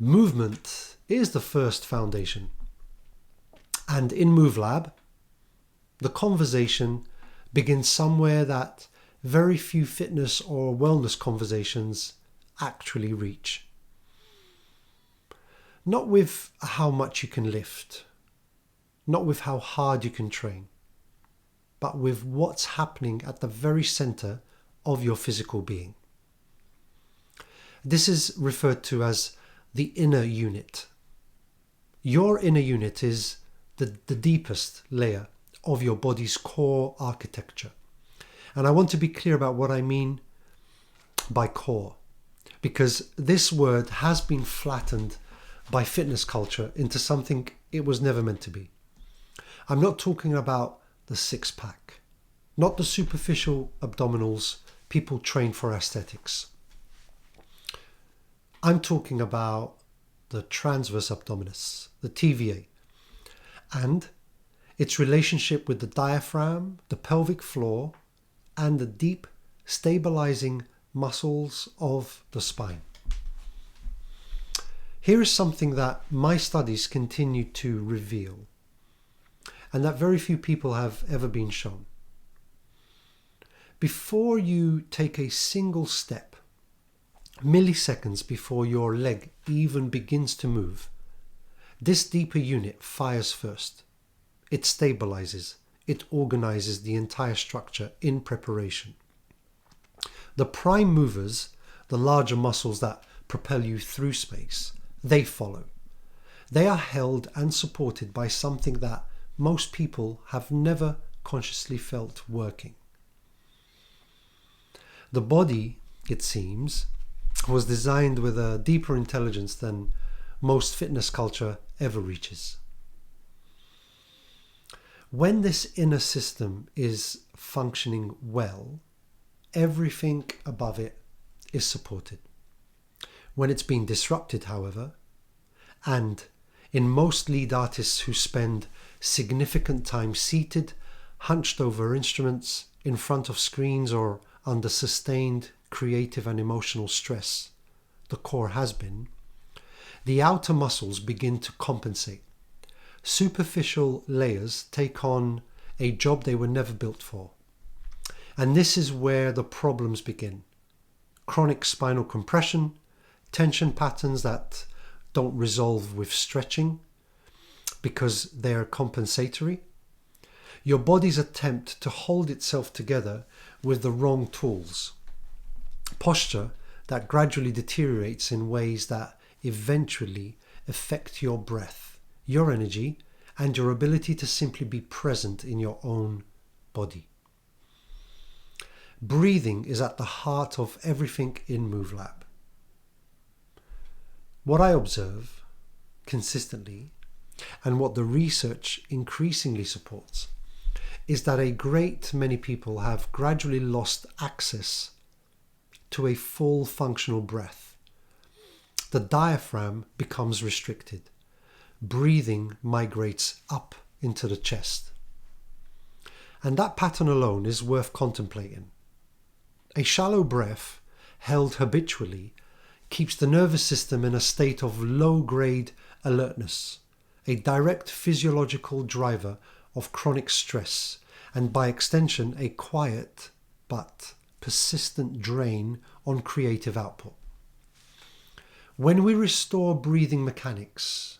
Movement is the first foundation. And in MoveLab, the conversation begins somewhere that very few fitness or wellness conversations actually reach. Not with how much you can lift, not with how hard you can train, but with what's happening at the very center of your physical being. This is referred to as the inner unit. Your inner unit is the deepest layer of your body's core architecture. And I want to be clear about what I mean by core, because this word has been flattened by fitness culture into something it was never meant to be. I'm not talking about the six-pack, not the superficial abdominals people train for aesthetics. I'm talking about the transverse abdominis, the TVA, and its relationship with the diaphragm, the pelvic floor, and the deep, stabilizing muscles of the spine. Here is something that my studies continue to reveal, and that very few people have ever been shown. Before you take a single step, milliseconds before your leg even begins to move, this deeper unit fires first. It stabilizes, it organizes the entire structure in preparation. The prime movers, the larger muscles that propel you through space, they follow. They are held and supported by something that most people have never consciously felt working. The body, it seems, was designed with a deeper intelligence than most fitness culture ever reaches. When this inner system is functioning well, everything above it is supported. When it's being disrupted, however, and in most lead artists who spend significant time seated, hunched over instruments, in front of screens, or under sustained creative and emotional stress, the core has been, the outer muscles begin to compensate. Superficial layers take on a job they were never built for. And this is where the problems begin. Chronic spinal compression, tension patterns that don't resolve with stretching because they're compensatory. Your body's attempt to hold itself together with the wrong tools. Posture that gradually deteriorates in ways that eventually affect your breath, your energy, and your ability to simply be present in your own body. Breathing is at the heart of everything in MoveLab. What I observe consistently, and what the research increasingly supports, is that a great many people have gradually lost access to a full functional breath. The diaphragm becomes restricted. Breathing migrates up into the chest. And that pattern alone is worth contemplating. A shallow breath held habitually keeps the nervous system in a state of low-grade alertness, a direct physiological driver of chronic stress, and by extension a quiet but persistent drain on creative output. When we restore breathing mechanics,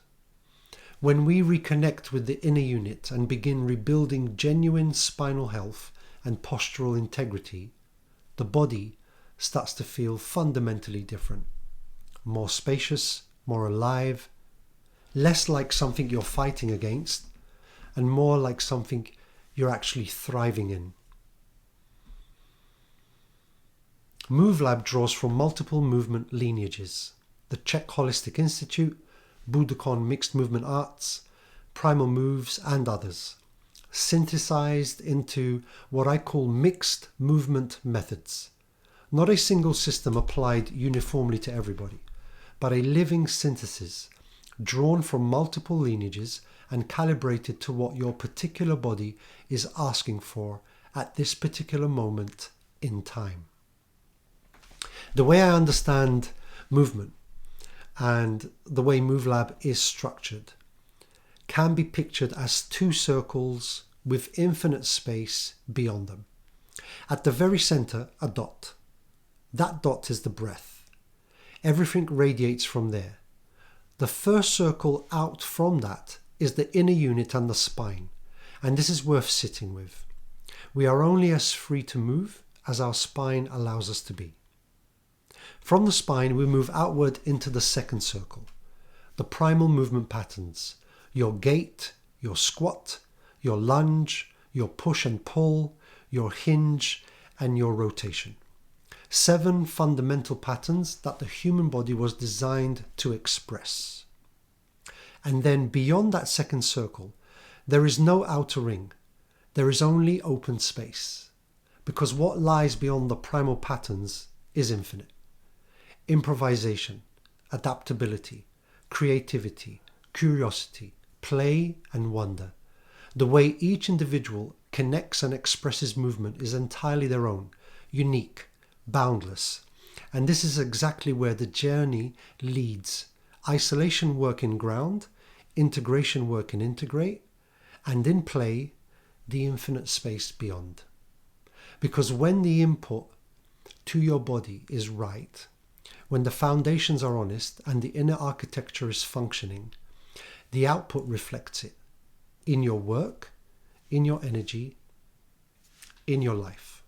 when we reconnect with the inner unit and begin rebuilding genuine spinal health and postural integrity, the body starts to feel fundamentally different. More spacious, more alive, less like something you're fighting against, and more like something you're actually thriving in. MoveLab draws from multiple movement lineages: the CHEK Holistic Institute, BUDOKON Mixed Movement Arts, Primal Moves, and others, synthesized into what I call mixed movement methods. Not a single system applied uniformly to everybody, but a living synthesis drawn from multiple lineages and calibrated to what your particular body is asking for at this particular moment in time. The way I understand movement and the way MoveLab is structured can be pictured as two circles with infinite space beyond them. At the very center, a dot. That dot is the breath. Everything radiates from there. The first circle out from that is the inner unit and the spine, and this is worth sitting with. We are only as free to move as our spine allows us to be. From the spine, we move outward into the second circle, the primal movement patterns, your gait, your squat, your lunge, your push and pull, your hinge, and your rotation. 7 fundamental patterns that the human body was designed to express. And then beyond that second circle, there is no outer ring. There is only open space. Because what lies beyond the primal patterns is infinite. Improvisation, adaptability, creativity, curiosity, play and wonder. The way each individual connects and expresses movement is entirely their own, unique, boundless. And this is exactly where the journey leads. Isolation work in ground, integration work in integrate, and in play, the infinite space beyond. Because when the input to your body is right, when the foundations are honest and the inner architecture is functioning, the output reflects it in your work, in your energy, in your life.